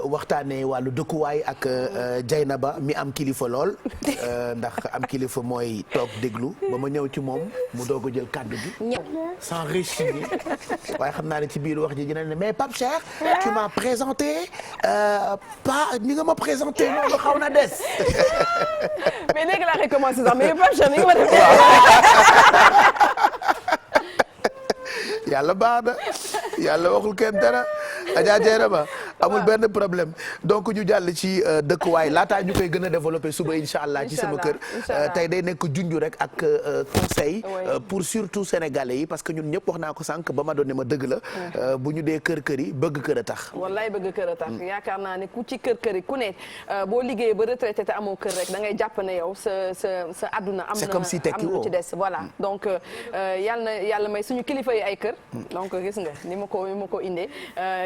waxtaanee wàllu dëkkuwaay ak Dieynaba mi am kilifa lool ndax am kilifa mooy toog déglu ba ma ñëw ci moom mu doog a jël kàddu gi sans rechigner waaye xam naa ne ci biir wax ji dina ne mais Pape Cheikh tu m'as présenté pas ni nga ma présenté noonu xaw na des. mais léegi laa recommencé sax mais Pape Cheikh ni nga ma def. yàlla baax na yàlla waxul kenn dara Adja Dieynaba amul benn problème donc ñu jàll ci dëkkuwaay laataa ñu koy gën a développer suba incha allah ci sama kër tey day nekk junju rek ak conseil pour surtout sénégalais yi parce que ñun ñëpp wax naa ko sànq ba ma doon ne ma dëgg la bu ñu dee kër yi bëgg kër a tax. wallaay bëgg kër a tax yaakaar naa ne ku ci kër yi ku ne boo liggéeyee ba retraité te amoo kër rek da ngay jàpp ne yow sa àdduna am na. c'est comme si tekki woo am na lu ci des voilà donc yàlla may suñu kilifa yi ay kër. donc gis nga ni ma ko indee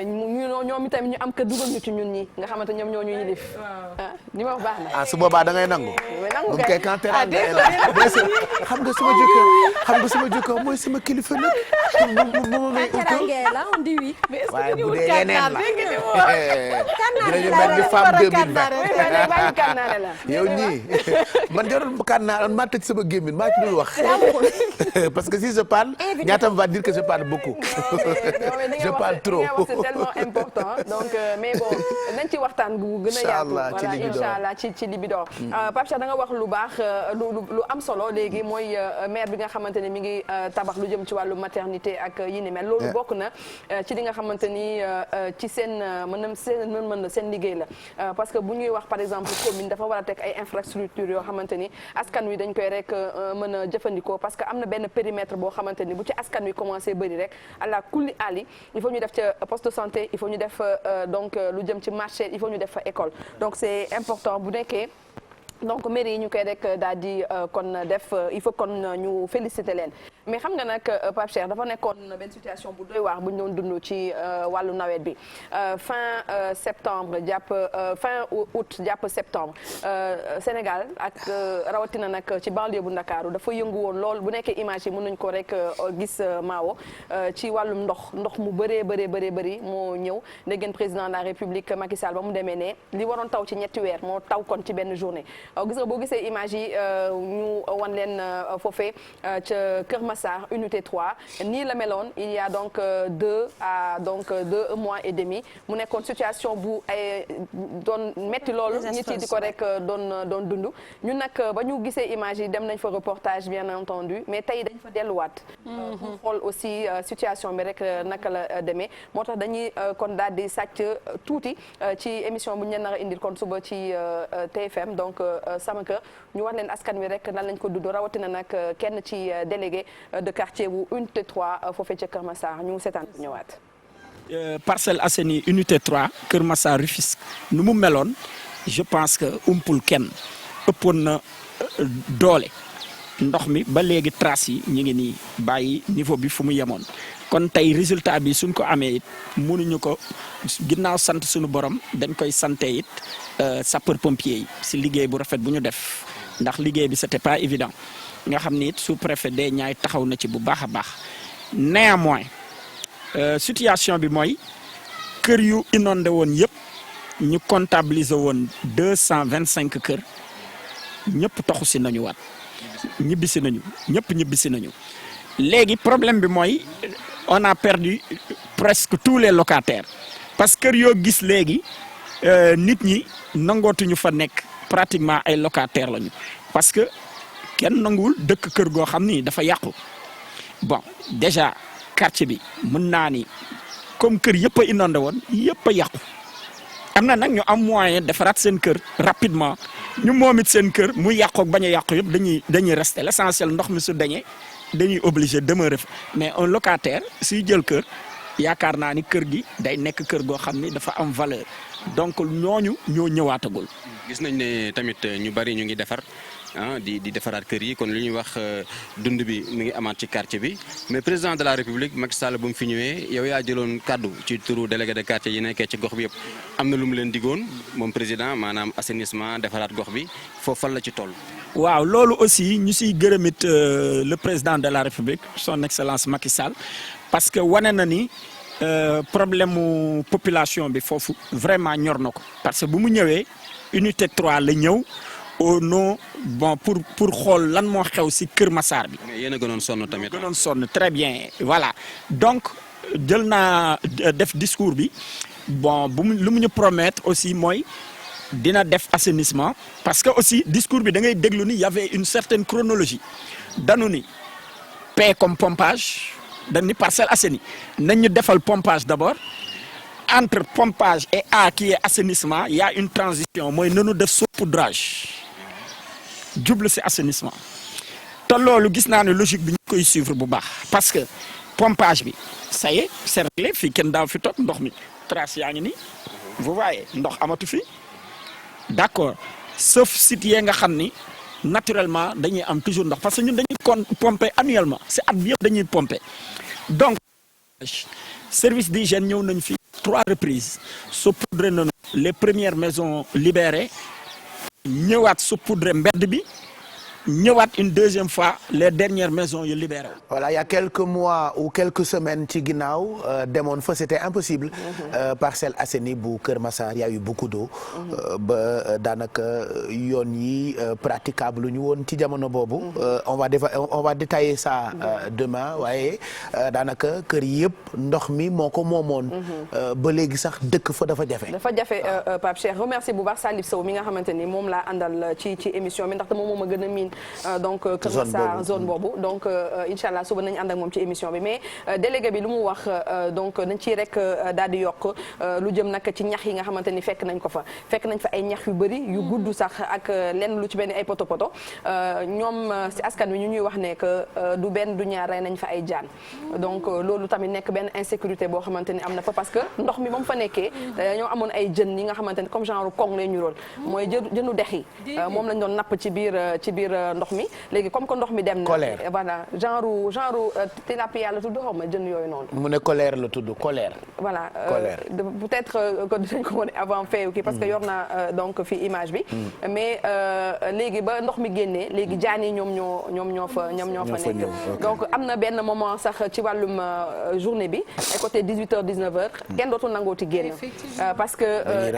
ñoom itam ñu am kër dugal ñu ci ñun ñi nga xamante ñoom ñoo ñu yilif ni ma wax baax na. su boobaa da ngay nangu. nangu kay quand xam nga sama jëkkër mooy sama kilifa nag. mu may waaye bu dee yeneen la dinañu mel ni femme 2020 la yow ñii man jarul kànnaar maa tëj sama gémmiñ maa ci dul wax parce que si je parle ñaatam va dire que je parle beaucoup. je parle trop. c'est tellement important donc mais bon nañ ci waxtaan gu gën a yaatu voilà inchallah ci Libidor. Pape Cheikh da nga wax lu baax lu am solo léegi mooy maire bi nga xamante ne mi ngi tabax lu jëm ci wàllu maternité ak yi ni mel loolu bokk na ci li nga xamante ni ci seen mën seen liggéey la parce que bu ñuy wax par exemple commune dafa war a teg ay infrastructures yoo xamante ni askan wi dañ koy rek mën a jëfandikoo parce que am na benn périmètre boo xamante ni bu ci askan wi commencé bëri rek àla kulli ali il faut ñu def ca poste de santé il faut ñu def donc lu jëm ci marché il faut ñu def fa école donc c'est important bu nekkee donc mairie yi ñu koy rek daal di kon def il faut kon ñu féliciter leen mais xam nga nag Pape Cheikh dafa nekkoon benn situation bu doy waar bu ñu doon dund ci wàllu nawet bi fin septembre jàpp fin août jàpp septembre Sénégal ak rawatina nag ci banlieue bu Ndakaaru dafa yëngu woon lool bu nekkee image yi mën nañu ko rek gis Maawo ci wàllum ndox mu bëri moo ñëw dégg ngeen président de la République Macky Sall ba mu demee ne li waroon taw ci ñetti weer moo taw kon ci benn journée gis nga boo gisee image yi ñu wan leen foofee ca Kër Massar unité 3 nii la meloon il y a donc 2 mois et demi mu nekkoon situation bu ay doon metti loolu nit yi di ko rek doon dund ñun nag ba ñu gisee image yi dem nañ fa reportage bien entendu mais tey dañ fa delluwaat pour xool aussi situation bi rek naka la demee moo tax dañuy kon daal di sàcc tuuti ci émission bu ñu leen nar a indil kon suba ci TFM donc sama kër ñu wax leen askan wi rek nan lañ ko dudd rawatina nag kenn ci délégué de quartier bu unité 3 foofee ca Kër Massar ñu seetaan ñëwaat. Parcelles Assainies unité 3 Kër Massar Rufisque nu mu meloon je pense que umpul kenn ëppoon na doole ndox mi ba léegi traces yi ñu ngi nii bàyyi niveau bi fu mu yemoon kon tey résultat bi suñ ko amee it mënuñu ko ginnaaw sant suñu borom dañ koy sante it sapeur pompier yi si liggéey bu rafet bu ñu def ndax liggéey bi c'était pas évident nga xam ni it sous-préfet des Niayes taxaw na ci bu baax a baax néanmoins situation bi mooy kër yu inondé woon yëpp ñu comptabiliser woon 225 kër ñëpp toxu si nañu waat ñibbisi nañu léegi problème bi mooy on a perdu presque tous les locataires parce que kër yoo gis léegi nit ñi nangootuñu fa nekk pratiquement ay locataires lañu parce que kenn nanguwul dëkk kër goo xam ni dafa yàqu bon déjà quartier bi mën naa ni comme kër yëpp a inondé woon yëpp a yàqu am na nag ñu am moyen defaraat seen kër rapidement ñu moom it seen kër mu yàqu ak bañ a yàqu yëpp dañuy rester l'essentiel ndox mi su dañee dañuy obligé demeurer fa mais un locataire suy jël kër yaakaar naa ni kër gi day nekk kër goo xam ni dafa am valeur donc ñooñu ñoo ñëwaatagul. gis nañ ne tamit ñu bari ñu ngi defar di defaraat kër yi kon li ñuy wax dund bi mi ngi amaat ci quartier bi mais président de la république Macky Sall bu mu fi ñëwee yow yaa jëloon kaddu ci turu délégué de quartier yi nekkee ci gox bi yëpp am na lu mu leen digoon moom président maanaam assainissement defaraat gox bi foofu fan la ci toll. waaw loolu aussi ñu siy gërëmit le président de la république son excellence Macky Sall parce que wane na ni problème mu population bi foofu vraiment ñor na ko parce que bu mu ñëwee unité 3 la ñëw au nom bon pour xool lan moo xew ci Kër Massar bi. mais yéen a gënoon sonn tamit. gënoon sonn très bien voilà donc jël naa def discours bi bon lu mu ñu promettre aussi mooy dina def assainissement parce que aussi discours bi da ngay déglu ni y avait une certaine chronologie danu ni paix comme pompage dañu ni Parcelles Assainies nañ ñu defal pompage d'abord. Entre pompage et A qui est assainissement il y a une transition mooy nanu def saupoudrage jublu ci assainissement te loolu gis naa ne logique bi ñu koy suivre bu baax parce que pompage bi ça y est c'est réglé fii kenn daaw fi toog ndox mi trace yaa ngi nii vous voyez ndox amatu fi d'accord sauf site yee nga xam ni naturellement dañuy am toujours ndox parce que ñun dañuy pomper annuellement c'est at bi yëpp dañuy pomper donc service d'hygiène ñëw nañ fi 3 reprises saupoudré nañu les premières maisons libérées ñëwaat saupoudré mbedd bi ñëwaat une deuxième fois les dernières maisons yu libérées. voilà il y a quelques mois ou quelques semaines ci ginnaaw demoon fa c'était impossible. Parcelles Assainies bu Kër Massar y a eu beaucoup d'eau. ba daanaka yoon yi praticable lu ñu woon ci jamono boobu. on va détailler ça demain waaye daanaka kër yëpp ndox mi moo ko moomoon. ba léegi sax dëkk fa dafa jafe. dafa jafe Pape Cheikh remercie bu baax Salif Sow mi nga xamante ni moom laa àndal ci émission bi ndaxte moom moo ma gën a miin. donc Kër Massar zone boobu donc incha allah suba nañu ànd ak moom ci émission bi mais délégué bi lu mu wax donc nañ ciy rek daal di yokk lu jëm nag ci ñax yi nga xamante ni fekk nañ ko fa fekk nañ fa ay ñax yu bëri yu gudd sax ak lenn lu ci benn ay poto ñoom si askan wi ñu ñuy wax ne que du benn du ñaar rey nañ fa ay jaan donc loolu tamit nekk benn insécurité boo xamante ni am na fa parce que ndox mi ba mu fa nekkee ñoo amoon ay jën yi nga xamante ni comme genre kong lay ñu rool mooy jënu dex yi moom lañ doon napp ci biir ndox mi léegi comme que ndox mi dem na voilà genre tilapia la tudd xaw ma jën yooyu noonu mu ne colère la tudd colère voilà peut-être que dinañ ko wane avant fee kii parce que yor naa donc fi image bi mais léegi ba ndox mi génnee léegi jaan yi ñoom ñoo fa nekk donc am na benn moment sax ci wàllum journée bi ay côté 18h 19h kenn dootul nangooti génn parce que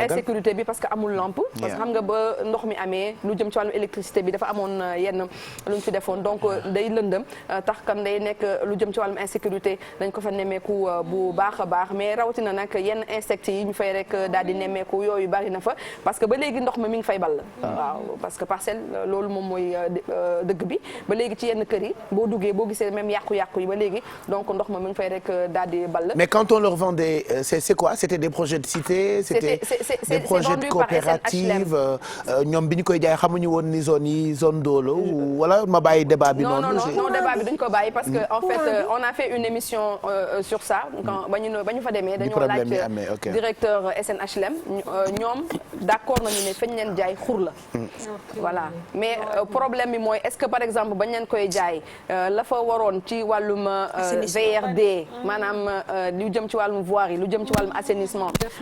insécurité bi parce que amul lampe parce que xam nga ba ndox mi amee lu jëm ci wàllum électricité bi dafa amoon yenn lu ñu fi defoon donc day lëndëm tax kan day nekk lu jëm ci wàllum insécurité dañ ko fa nemmeeku bu baax a baax mais rawatina nag yenn insectes yi ñu fay rek daal di nemmeeku yooyu bari na fa parce que ba léegi ndox mi ngi fay ball waaw parce que parcelle loolu moom mooy dëgg bi ba léegi ci yenn kër yi boo duggee boo gisee même yàqu-yàqu yi ba léegi donc ndox ma mi ngi fay rek daal di ball. mais quand on leur vendait c'est quoi c'était des projets de cité c'était des projets de coopérative ñoom bi ñu koy jaay xamuñu woon ni zone d'eau wala ma bàyyi débat bi noonu. non débat bi duñ ko bàyyi parce que en fait on a fait une émission sur ça quand ba ñu fa demee dañoo laaj directeur SNHLM ñoom d'accord nañu ne fañ leen jaay xur la voilà mais problème bi mooy est-ce que par exemple bañ leen koy jaay la fa waroon ci wàllum VRD maanaam lu jëm ci wàllum voirie lu jëm ci wàllum assainissement def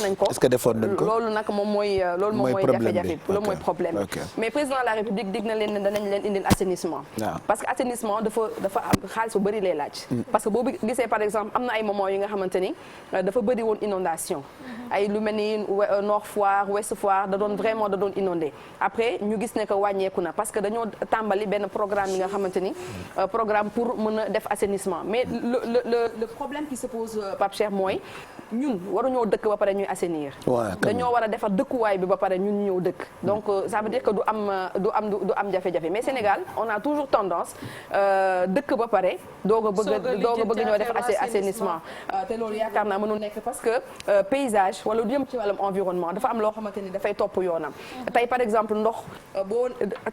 nañ ko. est-ce que defoon nañ ko loolu nag moom mooy jafe-jafe loolu mooy problème mais président de la République dig na leen ne danañ leen indil assainissement parce que assainissement dafa am xaalis bu bëri lay laaj parce que boo gisee par exemple am na ay moments yi nga xamante ni dafa bëri woon inondation ay lu mel ni Nord Foire Ouest Foire da doon inondé après ñu gis ne que wàññeeku na parce que dañoo tàmbali benn programme yi nga xamante ni programme pour mën a def assainissement mais le problème qui se pose Pape Cheikh mooy ñun waruñoo dëkk ba pare ñuy assainir dañoo war a defar dëkkuwaay bi ba pare ñun ñëw dëkk donc ça veut dire que du am jafe-jafe mais Sénégal on a toujours tendance dëkk ba pare doog a bëgg ñoo def assainissement te loolu yaakaar naa mënul nekk parce que paysage wala lu jëm ci wàllum environnement dafa am loo xamante ni dafay topp yoonam tey par exemple ndox boo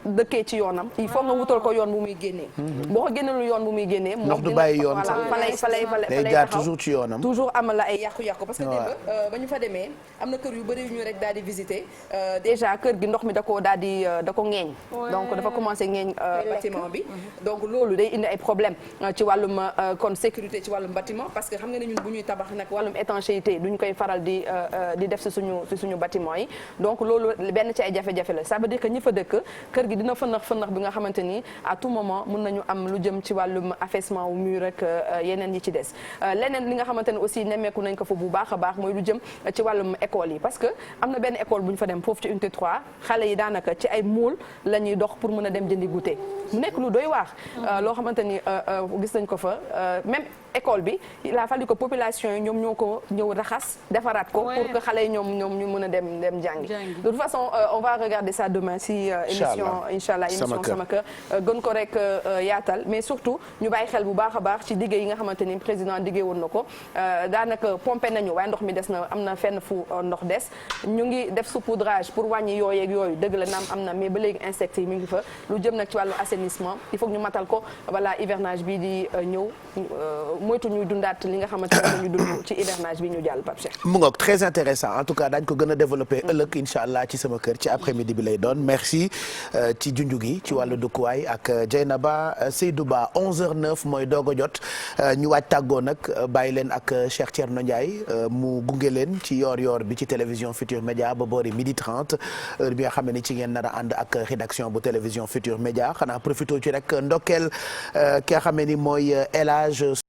dëkkee ci yoonam il faut nga wutal ko yoon bu muy génnee boo ko génnelu yoon bu muy génnee ndox du bàyyi yoon fa lay day jaar toujours ci yoonam toujours amal la ay yàqu-yàqu parce que démb ba ñu fa demee am na kër yu bëri yu ñu rek daal di visiter déjà kër gi ndox mi da ko daal di da ko ŋeeñ donc dafa commencé ŋeeñ bâtiment bi donc loolu day indi ay problème ci wàllum kon sécurité ci wàllum bâtiment parce que xam nga ne ñun bu ñuy tabax nag wàllum étanchéité duñ koy faral di def ci suñu bâtiment yi donc loolu benn ci ay jafe-jafe la ça veut dire que ñi fa dëkk kër gi dina fënax bi nga xamante ni à tout moment mën nañu am lu jëm ci wàllum affaissement wu mur ak yeneen yi ci des leneen li nga xamante ne aussi nemmeeku nañ ko fa bu baax a baax mooy lu jëm ci wàllum école yi parce que am na benn école bu ñu fa dem foofu ci unité 3 xale yi daanaka ci ay mool la ñuy dox pour mën a dem jëndi goûter mu nekk lu doy waax loo xamante ni gis nañ ko fa même école bi il a fallu que population yi ñoom ñoo ko ñëw raxas defaraat ko pour que xale yi ñoom ñu mën a dem jàngi de toute façon on va regarder ça demain si émission inchallah émission sama kër gën ko rek yaatal mais surtout ñu bàyyi xel bu baax a baax ci diggé yi nga xamante ni président diggé woon na ko daanaka pompé nañu waaye ndox mi des na am na fenn fu ndox des ñu ngi def saupoudrage pour wàññi yooyu ak yooyu dëgg la naam am na mais ba léegi insectes yi mi ngi fa lu jëm nag ci wàllu assainissement il faut que ñu matal ko voilà hivernage bi di ñëw moytu ñuy dundaat li nga xamante ne ñu dund ci hivernage bi ñu jàll Pape Cheikh. mu ngoog très intéressant en tout cas daañu ko gën a développé ëllëg incha allah ci sama kër ci après-midi bi lay doon merci ci junju gi ci wàllu dëkkuwaay ak Dieynaba Seydou Ba 11h09 mooy doog a jot ñu waaj tàggoo nag bàyyi leen ak Cheikh Thierno Ndiaye mu gunge leen ci yoor bi ci télévision Futur Média ba boori 12h30 heure bi nga xam ne ci ngeen nar a ànd ak rédaction bu télévision Futur Média xanaa profité ci rek ndokkeel ki nga xam ne ni mooy El Hadj